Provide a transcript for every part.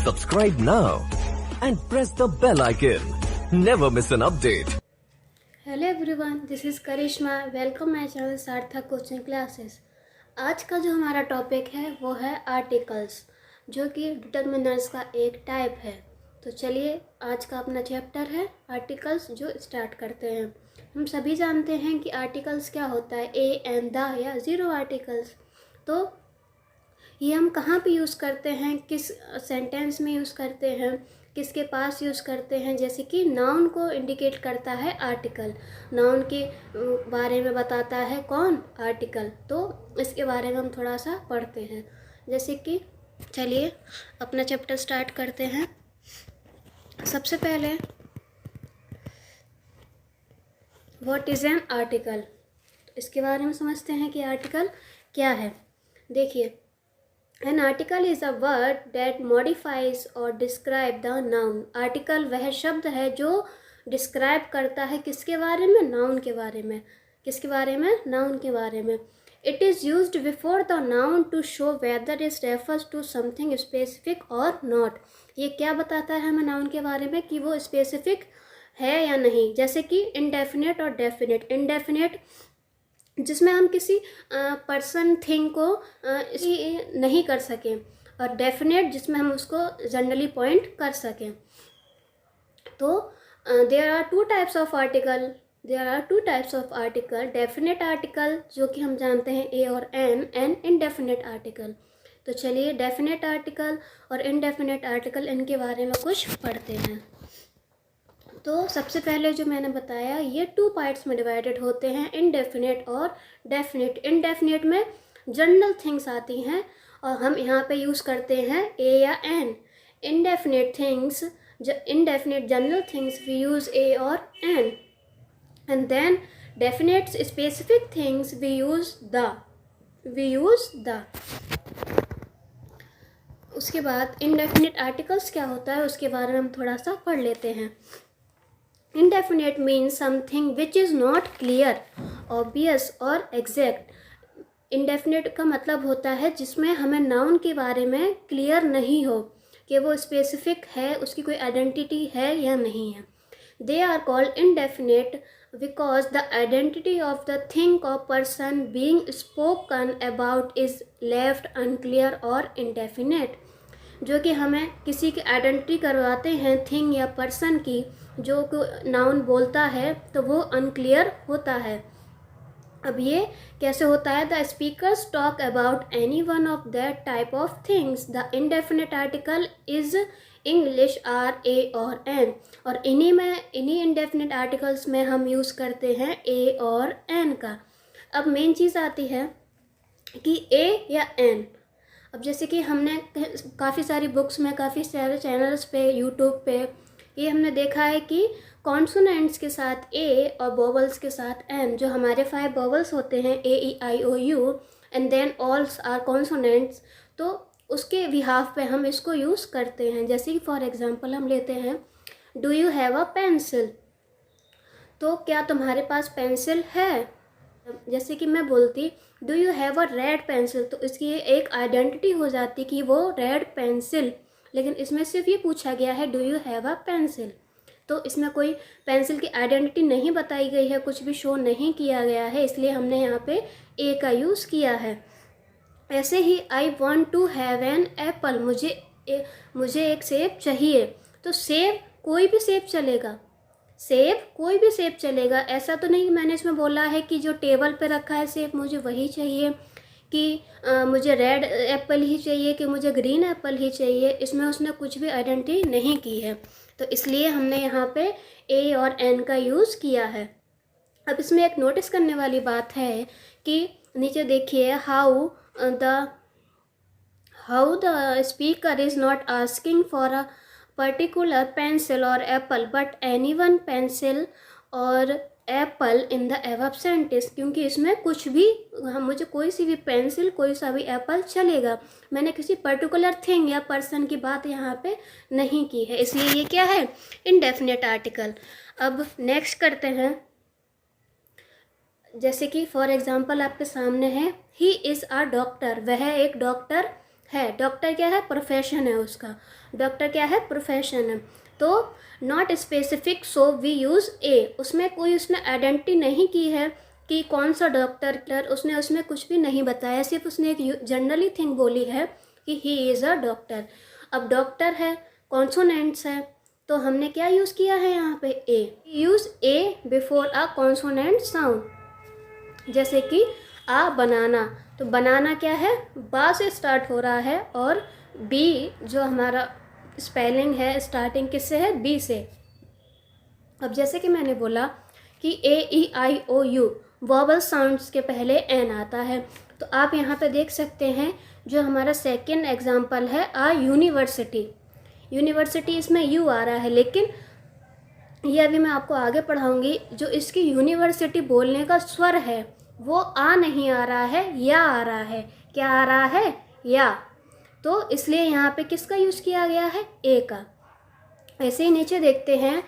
Subscribe now and press the bell icon. Never miss an update. Hello everyone, this is Karishma. Welcome my channel Sarthak coaching classes. आज का जो हमारा topic है वो है आर्टिकल्स, जो कि डिटर्मिनर्स का एक टाइप है। तो चलिए आज का अपना चैप्टर है आर्टिकल्स, जो स्टार्ट करते हैं। हम सभी जानते हैं कि आर्टिकल्स क्या होता है, ए एंड द या ज़ीरो आर्टिकल्स। तो ये हम कहाँ पे यूज़ करते हैं, किस सेंटेंस में यूज़ करते हैं, किसके पास यूज़ करते हैं। जैसे कि नाउन को इंडिकेट करता है आर्टिकल, नाउन के बारे में बताता है कौन, आर्टिकल। तो इसके बारे में हम थोड़ा सा पढ़ते हैं। जैसे कि चलिए अपना चैप्टर स्टार्ट करते हैं। सबसे पहले व्हाट इज़ एन आर्टिकल, इसके बारे में समझते हैं कि आर्टिकल क्या है। देखिए, An article is a word that modifies or describe the noun. Article वह शब्द है जो डिस्क्राइब करता है किसके बारे में, नाउन के बारे में। किसके बारे में, नाउन के बारे में। It is used before the noun to show whether it refers to something specific or not. ये क्या बताता है हमें नाउन के बारे में कि वो स्पेसिफिक है या नहीं। जैसे कि इंडेफिनेट और डेफिनेट। इंडेफिनेट जिसमें हम किसी पर्सन थिंग को नहीं कर सकें, और डेफिनेट जिसमें हम उसको जनरली पॉइंट कर सकें। तो there are two types of article. Definite article जो कि हम जानते हैं ए और एन, एंड इनडेफिनेट आर्टिकल। तो चलिए डेफिनेट आर्टिकल और इनडेफिनेट आर्टिकल, इनके बारे में कुछ पढ़ते हैं। तो सबसे पहले जो मैंने बताया, ये टू पार्ट्स में डिवाइडेड होते हैं, इनडेफिनेट और डेफिनेट। इनडेफिनेट में जनरल थिंग्स आती हैं और हम यहाँ पे यूज़ करते हैं ए या an. Indefinite general things we use a और an, and then definite specific things we use the. उसके बाद इनडेफिनेट आर्टिकल्स क्या होता है उसके बारे में हम थोड़ा सा पढ़ लेते हैं। Indefinite means something which is not clear, obvious or exact. Indefinite का मतलब होता है जिसमें हमें नाउन के बारे में क्लियर नहीं हो कि वो स्पेसिफिक है, उसकी कोई आइडेंटिटी है या नहीं है। They are called indefinite because the identity of the thing or person being spoken about is left unclear or indefinite. जो कि हमें किसी की आइडेंटिटी करवाते हैं थिंग या पर्सन की, जो नाउन बोलता है तो वो अनक्लियर होता है। अब ये कैसे होता है, the speakers talk about any one of that type of things. The indefinite article is English are, a और एन, और इन्हीं इनडेफिनेट आर्टिकल्स में हम यूज़ करते हैं ए और एन का। अब मेन चीज़ आती है कि ए या एन। अब जैसे कि हमने काफ़ी सारी बुक्स में, काफ़ी सारे चैनल्स पे, यूट्यूब पे ये हमने देखा है कि कॉन्सोनेंट्स के साथ ए और वोवल्स के साथ एन, जो हमारे 5 वोवल्स होते हैं A E I O U, and then all's are consonants, तो उसके बिहाफ पे हम इसको यूज़ करते हैं। जैसे कि फॉर एग्जांपल हम लेते हैं, do you have a pencil, तो क्या तुम्हारे पास पेंसिल है। जैसे कि मैं बोलती do you have a red pencil, तो इसकी एक आइडेंटिटी हो जाती कि वो रेड पेंसिल, लेकिन इसमें सिर्फ ये पूछा गया है do you have a pencil. तो इसमें कोई पेंसिल की आइडेंटिटी नहीं बताई गई है, कुछ भी शो नहीं किया गया है, इसलिए हमने यहाँ पे ए का यूज़ किया है। ऐसे ही I want to have an apple, मुझे एक सेब चाहिए, तो सेब कोई भी सेब चलेगा, कोई भी सेब चलेगा। ऐसा तो नहीं मैंने इसमें बोला है कि जो टेबल पे रखा है सेब मुझे वही चाहिए, कि मुझे रेड एप्पल ही चाहिए, कि मुझे ग्रीन एप्पल ही चाहिए। इसमें उसने कुछ भी आइडेंटिटी नहीं की है, तो इसलिए हमने यहाँ पे ए और एन का यूज़ किया है। अब इसमें एक नोटिस करने वाली बात है कि नीचे देखिए, how the speaker is not asking for a particular pencil और apple but any one pencil और apple in the above sentence, क्योंकि इसमें कुछ भी, मुझे कोई सी भी पेंसिल, कोई सा भी एप्पल चलेगा। मैंने किसी पर्टिकुलर थिंग या पर्सन की बात यहाँ पे नहीं की है, इसलिए ये क्या है, इनडेफिनेट आर्टिकल। अब नेक्स्ट करते हैं। जैसे कि फॉर एग्जांपल आपके सामने है, ही इज़ अ डॉक्टर, वह एक डॉक्टर है। डॉक्टर क्या है, प्रोफेशन है उसका, डॉक्टर क्या है, प्रोफेशन है। तो not specific so we use a, उसमें कोई उसने आइडेंटिटी नहीं की है कि कौन सा डॉक्टर, उसने उसमें कुछ भी नहीं बताया, सिर्फ उसने एक जनरली थिंग बोली है कि ही इज़ अ डॉक्टर। अब डॉक्टर है, कॉन्सोनेंट्स है, तो हमने क्या यूज़ किया है यहाँ पे, a. Use a before a consonant sound, जैसे कि आ बनाना, तो बनाना क्या है, बा से स्टार्ट हो रहा है, और बी जो हमारा स्पेलिंग है स्टार्टिंग किससे है, बी से। अब जैसे कि मैंने बोला कि ए E I O you vowel sounds के पहले एन आता है, तो आप यहाँ पे देख सकते हैं जो हमारा सेकेंड एग्जाम्पल है आ यूनिवर्सिटी, यूनिवर्सिटी इसमें यू आ रहा है, लेकिन ये अभी मैं आपको आगे पढ़ाऊंगी, जो इसकी यूनिवर्सिटी बोलने का स्वर है वो आ नहीं आ रहा है, या आ रहा है। क्या आ रहा है, या। तो इसलिए यहाँ पे किसका यूज़ किया गया है, ए का। ऐसे ही नीचे देखते हैं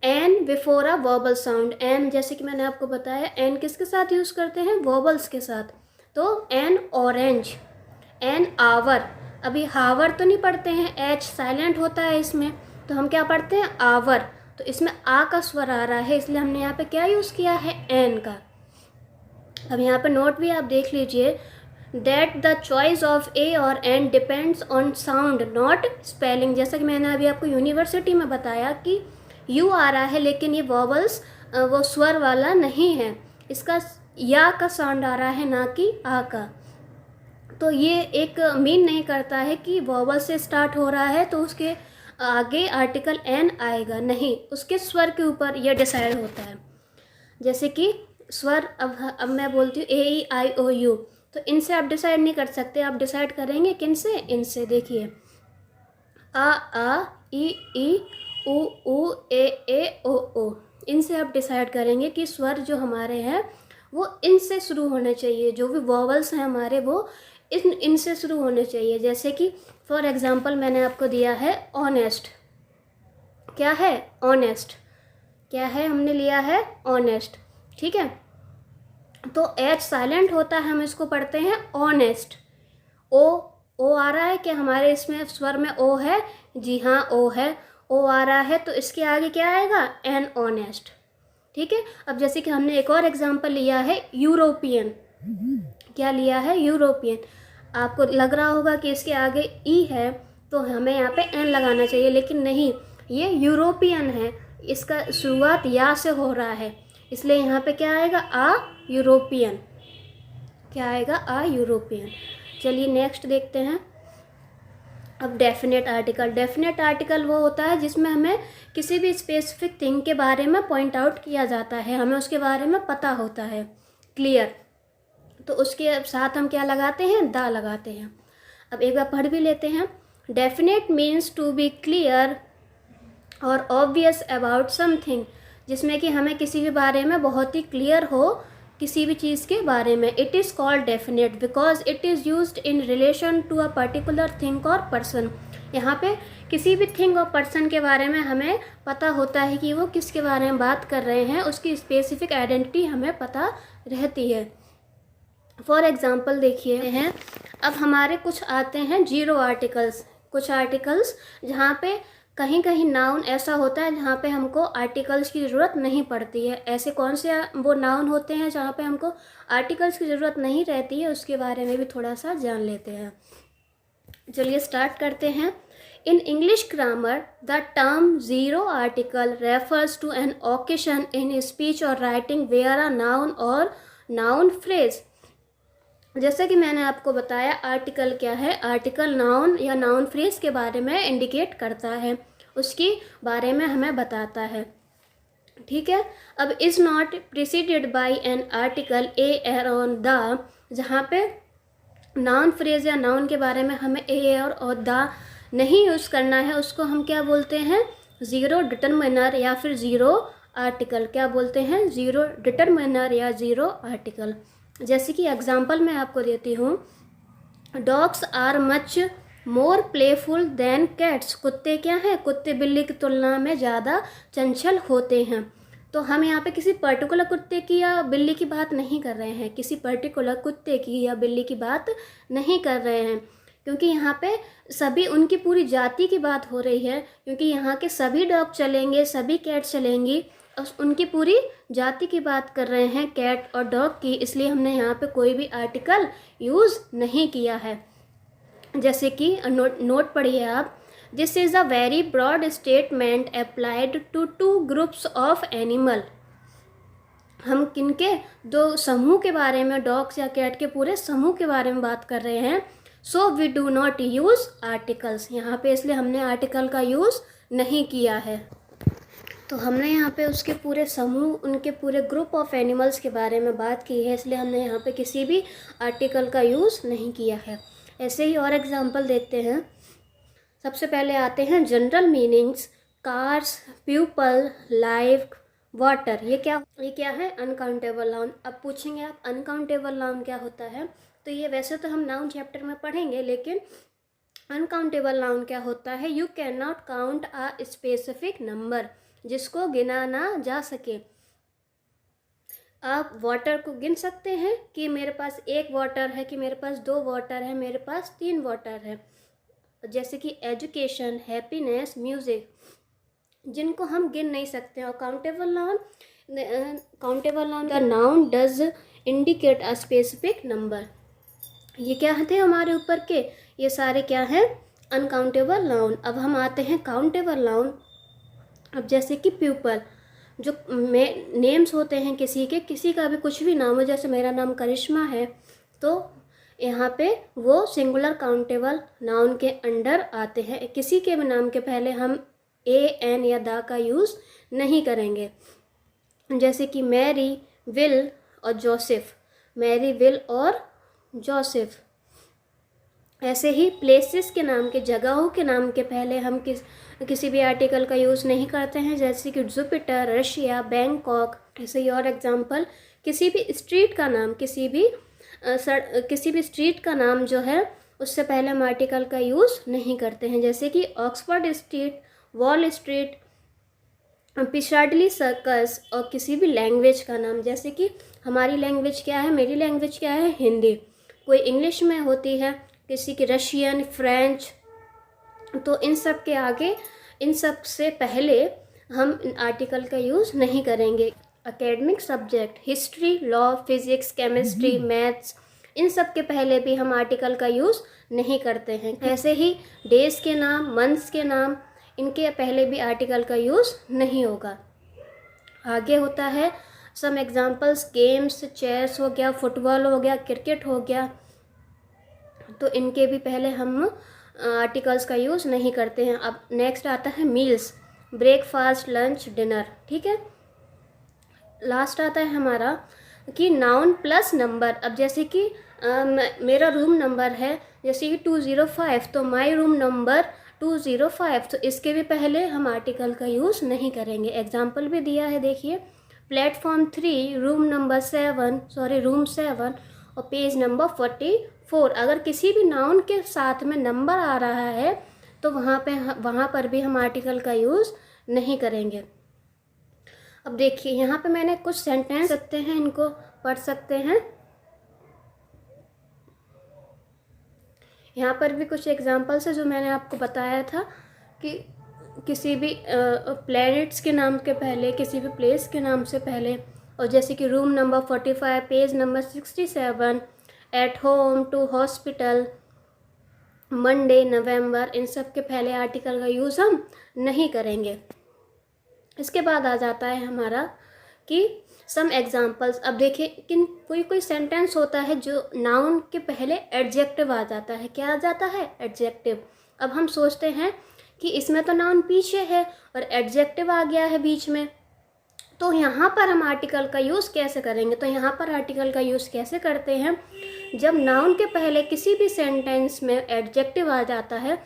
an before a vowel sound, an जैसे कि मैंने आपको बताया एन किसके साथ यूज़ करते हैं, वॉबल्स के साथ। तो एन ऑरेंज, एन आवर, अभी हावर तो नहीं पढ़ते हैं, एच साइलेंट होता है इसमें, तो हम क्या पढ़ते हैं, आवर, तो इसमें आ का स्वर आ रहा है, इसलिए हमने यहाँ पे क्या यूज़ किया है, एन का। अब यहाँ पे नोट भी आप देख लीजिए, that the choice of a और an depends on sound not spelling, जैसा कि मैंने अभी आपको यूनिवर्सिटी में बताया कि यू आ रहा है, लेकिन ये वॉवल्स वो स्वर वाला नहीं है, इसका या का साउंड आ रहा है, ना कि आ का। तो ये एक मीन नहीं करता है कि वॉवल से स्टार्ट हो रहा है तो उसके आगे आर्टिकल एन आएगा, नहीं, उसके स्वर के ऊपर यह डिसाइड होता है। जैसे कि स्वर, अब मैं बोलती हूँ ए ई आई ओ यू, तो इनसे आप डिसाइड नहीं कर सकते, आप डिसाइड करेंगे किन से, इनसे। देखिए आ ई उ ऊ ए ओ, इनसे आप डिसाइड करेंगे कि स्वर जो हमारे हैं वो इनसे शुरू होने चाहिए, जो भी वॉवल्स हैं हमारे वो इनसे शुरू होने चाहिए। जैसे कि फॉर एग्जांपल मैंने आपको दिया है ऑनेस्ट, क्या है, ऑनेस्ट, क्या है, हमने लिया है ऑनेस्ट, ठीक है। तो एच साइलेंट होता है, हम इसको पढ़ते हैं ऑनेस्ट। ओ आ रहा है कि हमारे इसमें स्वर में ओ है, जी हाँ ओ है, ओ आ रहा है, तो इसके आगे क्या आएगा, एन ऑनेस्ट, ठीक है। अब जैसे कि हमने एक और एग्जांपल लिया है यूरोपियन, क्या लिया है, यूरोपियन। आपको लग रहा होगा कि इसके आगे ई है तो हमें यहाँ पे एन लगाना चाहिए, लेकिन नहीं, ये यूरोपियन है, इसका शुरुआत या से हो रहा है, इसलिए यहाँ पे क्या आएगा, आ यूरोपियन, क्या आएगा, आ यूरोपियन। चलिए नेक्स्ट देखते हैं। अब डेफिनेट आर्टिकल, डेफिनेट आर्टिकल वो होता है जिसमें हमें किसी भी स्पेसिफिक थिंग के बारे में पॉइंट आउट किया जाता है, हमें उसके बारे में पता होता है, क्लियर, तो उसके साथ हम क्या लगाते हैं, द लगाते हैं। अब एक बार पढ़ भी लेते हैं। Definite means to be clear और ऑब्वियस अबाउट समथिंग, जिसमें कि हमें किसी भी बारे में बहुत ही क्लियर हो, किसी भी चीज़ के बारे में। It is called definite because it is used in relation to a particular thing or person. यहाँ पे किसी भी थिंग और पर्सन के बारे में हमें पता होता है कि वो किसके बारे में बात कर रहे हैं, उसकी स्पेसिफिक आइडेंटिटी हमें पता रहती है। फॉर एग्ज़ाम्पल देखिए हैं, अब हमारे कुछ आते हैं जीरो आर्टिकल्स, कुछ आर्टिकल्स जहाँ पे कहीं कहीं नाउन ऐसा होता है जहाँ पे हमको आर्टिकल्स की ज़रूरत नहीं पड़ती है। ऐसे कौन से वो नाउन होते हैं जहाँ पे हमको आर्टिकल्स की ज़रूरत नहीं रहती है, उसके बारे में भी थोड़ा सा जान लेते हैं। चलिए स्टार्ट करते हैं। In English grammar the term zero article refers to an occasion in speech or writing where a noun or noun phrase. जैसे कि मैंने आपको बताया आर्टिकल क्या है, आर्टिकल नाउन या नाउन फ्रेज के बारे में इंडिकेट करता है, उसके बारे में हमें बताता है, ठीक है। अब is not preceded by an article a or an the, जहाँ पे नाउन फ्रेज या नाउन के बारे में हमें ए और द नहीं यूज़ करना है, उसको हम क्या बोलते हैं, ज़ीरो डिटरमिनर या फिर ज़ीरो आर्टिकल। क्या बोलते हैं, ज़ीरो डिटरमिनर या ज़ीरो आर्टिकल। जैसे कि एग्जांपल मैं आपको देती हूँ, dogs are much more playful than cats. कुत्ते क्या हैं, कुत्ते बिल्ली की तुलना में ज़्यादा चंचल होते हैं। तो हम यहाँ पे किसी पर्टिकुलर कुत्ते की या बिल्ली की बात नहीं कर रहे हैं, किसी पर्टिकुलर कुत्ते की या बिल्ली की बात नहीं कर रहे हैं। क्योंकि यहाँ पे सभी उनकी पूरी जाति की बात हो रही है, क्योंकि यहाँ के सभी डॉग चलेंगे, सभी कैट चलेंगी, और उनकी पूरी जाति की बात कर रहे हैं, कैट और डॉग की, इसलिए हमने यहाँ पे कोई भी आर्टिकल यूज़ नहीं किया है। जैसे कि नोट पढ़िए आप, this is a very broad statement applied to 2 groups of animal. हम किनके 2 समूह के बारे में, डॉग्स या कैट के पूरे समूह के बारे में बात कर रहे हैं। So we do not use articles, यहाँ पे इसलिए हमने आर्टिकल का यूज़ नहीं किया है। तो हमने यहाँ पे उसके पूरे समूह, उनके पूरे ग्रुप ऑफ एनिमल्स के बारे में बात की है, इसलिए हमने यहाँ पे किसी भी आर्टिकल का यूज़ नहीं किया है। ऐसे ही और एग्जांपल देखते हैं। सबसे पहले आते हैं general meanings, cars, people, life, water. ये क्या है? Uncountable noun. अब पूछेंगे आप अनकाउंटेबल नाउन क्या होता है, तो ये वैसे तो हम नाउन चैप्टर में पढ़ेंगे, लेकिन अनकाउंटेबल नाउन क्या होता है? You can not count a specific number, जिसको गिना ना जा सके। आप वाटर को गिन सकते हैं कि मेरे पास 1 वाटर है, कि मेरे पास 2 वाटर है, मेरे पास 3 वाटर है। जैसे कि एजुकेशन, हैप्पीनेस, म्यूज़िक, जिनको हम गिन नहीं सकते। और countable noun the noun does indicate a specific number. ये क्या थे हमारे ऊपर के? ये सारे क्या हैं? Uncountable noun. अब हम आते हैं काउंटेबल नाउन। अब जैसे कि पीपल, जो नेम्स होते हैं किसी का भी कुछ भी नाम हो, जैसे मेरा नाम करिश्मा है, तो यहाँ पे वो सिंगुलर काउंटेबल नाउन के अंडर आते हैं। किसी के भी नाम के पहले हम ए, एन या दा का यूज़ नहीं करेंगे। जैसे कि मैरी, विल और जोसेफ, मैरी, विल और जोसेफ। ऐसे ही प्लेसेस के नाम के, जगहों के नाम के पहले हम किसी भी आर्टिकल का यूज़ नहीं करते हैं, जैसे कि जुपिटर, रशिया, बैंकॉक। ऐसे ही और एग्जांपल, किसी भी स्ट्रीट का नाम, किसी भी स्ट्रीट का नाम जो है, उससे पहले हम आर्टिकल का यूज़ नहीं करते हैं। जैसे कि Oxford Street, Wall Street, Piccadilly Circus. और किसी भी लैंग्वेज का नाम, जैसे कि हमारी लैंग्वेज क्या है, मेरी लैंग्वेज क्या है, हिंदी। कोई इंग्लिश में होती है, किसी की रशियन, फ्रेंच। तो इन सब के आगे, इन सब से पहले हम आर्टिकल का यूज़ नहीं करेंगे। Academic subject, history, law, physics, chemistry, maths, इन सब के पहले भी हम आर्टिकल का यूज़ नहीं करते हैं। ऐसे ही डेज के नाम, मंथ्स के नाम, इनके पहले भी आर्टिकल का यूज़ नहीं होगा। आगे होता है सम एग्जांपल्स, गेम्स, चेस हो गया, फुटबॉल हो गया, क्रिकेट हो गया, तो इनके भी पहले हम आर्टिकल्स का यूज़ नहीं करते हैं। अब नेक्स्ट आता है मील्स, ब्रेकफास्ट, लंच, डिनर। ठीक है। लास्ट आता है हमारा कि नाउन प्लस नंबर। अब जैसे कि मेरा रूम नंबर है जैसे कि 205, तो माई रूम नंबर 205, तो इसके भी पहले हम आर्टिकल का यूज़ नहीं करेंगे। एग्जाम्पल भी दिया है, देखिए, प्लेटफॉर्म 3, रूम 7 और पेज नंबर 44। अगर किसी भी नाउन के साथ में नंबर आ रहा है तो वहाँ पर भी हम आर्टिकल का यूज़ नहीं करेंगे। अब देखिए यहाँ पे मैंने कुछ सेंटेंस सकते हैं, इनको पढ़ सकते हैं। यहाँ पर भी कुछ एग्जांपल्स है जो मैंने आपको बताया था कि किसी भी प्लैनेट्स के नाम के पहले, किसी भी प्लेस के नाम से पहले, और जैसे कि room number 45, page number 67, at home, to hospital, Monday, November, इन सब के पहले आर्टिकल का यूज़ हम नहीं करेंगे। इसके बाद आ जाता है हमारा कि सम एग्जाम्पल्स। अब देखिए कोई सेंटेंस होता है जो नाउन के पहले एडजेक्टिव आ जाता है। क्या आ जाता है? एडजेक्टिव। अब हम सोचते हैं कि इसमें तो नाउन पीछे है और एडजेक्टिव आ गया है बीच में, तो यहाँ पर हम आर्टिकल का यूज़ कैसे करेंगे? तो यहाँ पर आर्टिकल का यूज़ कैसे करते हैं? जब नाउन के पहले किसी भी सेंटेंस में एडजेक्टिव आ जाता है,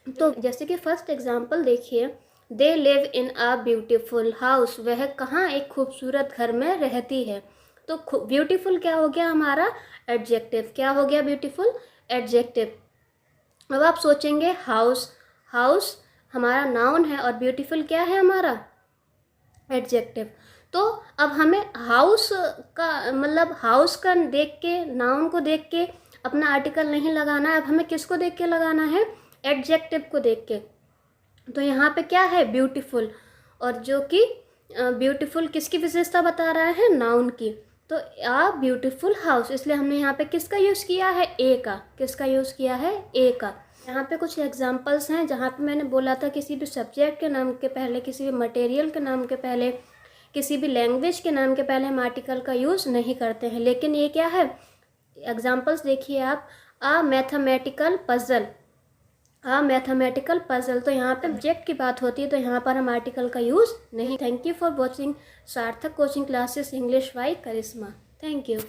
तो जैसे कि फर्स्ट एग्जाम्पल देखिए, they live in a beautiful house, वह कहाँ एक खूबसूरत घर में रहती है। तो ब्यूटीफुल क्या हो गया हमारा? एडजेक्टिव। क्या हो गया ब्यूटीफुल? एडजेक्टिव। अब आप सोचेंगे हाउस हमारा नाउन है और ब्यूटीफुल क्या है हमारा? एडजेक्टिव। तो अब हमें हाउस का देख के, नाउन को देख के अपना आर्टिकल नहीं लगाना है। अब हमें किसको देख के लगाना है? एडजेक्टिव को देख के। तो यहाँ पे क्या है? ब्यूटीफुल, और जो कि ब्यूटीफुल किसकी विशेषता बता रहा है? नाउन की। तो आ ब्यूटीफुल हाउस, इसलिए हमने यहाँ पे किसका यूज़ किया है? ए का। किसका यूज़ किया है? ए का। यहाँ पे कुछ एग्जांपल्स हैं जहाँ पे मैंने बोला था किसी भी सब्जेक्ट के नाम के पहले, किसी भी मटेरियल के नाम के पहले, किसी भी लैंग्वेज के नाम के पहले हम आर्टिकल का यूज़ नहीं करते हैं। लेकिन ये क्या है? एग्जांपल्स देखिए आप। आ मैथमेटिकल पजल, आ मैथमेटिकल पजल, तो यहाँ पे सब्जेक्ट की बात होती है, तो यहाँ पर हम आर्टिकल का यूज़ नहीं। Thank you for watching Sarthak coaching classes English by Karishma. Thank you.